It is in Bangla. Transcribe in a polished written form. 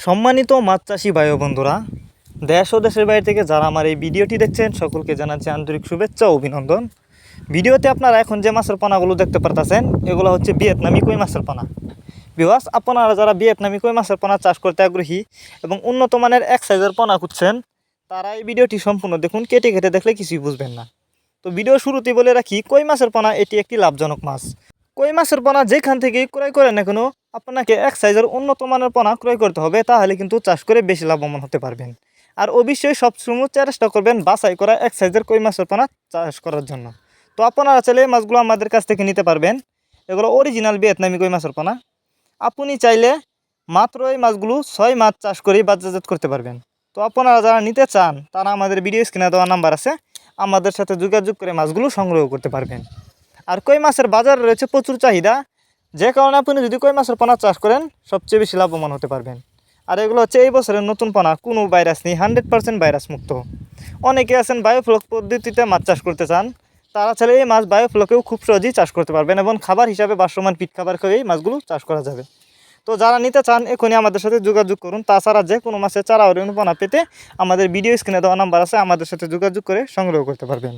সম্মানিত মাছ চাষি ভাই ও বন্ধুরা, দেশ ও দেশের বাইরে থেকে যারা আমার এই ভিডিওটি দেখছেন সকলকে জানাচ্ছি আন্তরিক শুভেচ্ছা ও অভিনন্দন। ভিডিওতে আপনারা এখন যে মাছের পোনাগুলো দেখতে পারতেছেন এগুলো হচ্ছে ভিয়েতনামি কই মাছের পোনা। ভিউয়ার্স, আপনারা যারা ভিয়েতনামি কই মাছের পোনা চাষ করতে আগ্রহী এবং উন্নত মানের এক সাইজের পোনা খুঁজছেন তারা এই ভিডিওটি সম্পূর্ণ দেখুন, কেটে কেটে দেখলে কিছুই বুঝবেন না। তো ভিডিও শুরুতেই বলে রাখি, কই মাছের পোনা এটি একটি লাভজনক মাছ। কই মাছের পোনা যেখান থেকে ক্রয় করেন না কেন আপনাকে এক সাইজের উন্নত মানের পোনা ক্রয় করতে হবে, তাহলে কিন্তু চাষ করে বেশি লাভবান হতে পারবেন। আর অবশ্যই সবসময় চেষ্টা করবেন বাছাই করা এক সাইজের কই মাছের পোনা চাষ করার জন্য। তো আপনারা চাইলে এই মাছগুলো আমাদের কাছ থেকে নিতে পারবেন। এগুলো অরিজিনাল ভিয়েতনামি কই মাছের পোনা। আপনি চাইলে মাত্র এই মাছগুলো 6 মাস চাষ করেই বাজারজাত করতে পারবেন। তো আপনারা যারা নিতে চান তারা আমাদের ভিডিও স্ক্রিনে দেওয়া নাম্বার আছে, আমাদের সাথে যোগাযোগ করে মাছগুলো সংগ্রহ করতে পারবেন। আর কই মাছের বাজারে রয়েছে প্রচুর চাহিদা, যে কারণে আপনি যদি কই মাছের পোনা চাষ করেন সবচেয়ে বেশি লাভবান হতে পারবেন। আর এগুলো হচ্ছে এই বছরের নতুন পোনা, কোনো ভাইরাস নেই, 100% ভাইরাস মুক্ত। অনেকে আছেন বায়োফ্লক পদ্ধতিতে মাছ চাষ করতে চান, তারা চাইলে এই মাছ বায়োফ্লকেও খুব সহজেই চাষ করতে পারবেন এবং খাবার হিসাবে ভাসমান পিট খাবার খেয়েই মাছগুলো চাষ করা যাবে। তো যারা নিতে চান এখনই আমাদের সাথে যোগাযোগ করুন। তাছাড়া যে কোনো মাছের চারা ও পোনা পেতে আমাদের ভিডিও স্ক্রিনে দেওয়া নাম্বার আছে, আমাদের সাথে যোগাযোগ করে সংগ্রহ করতে পারবেন।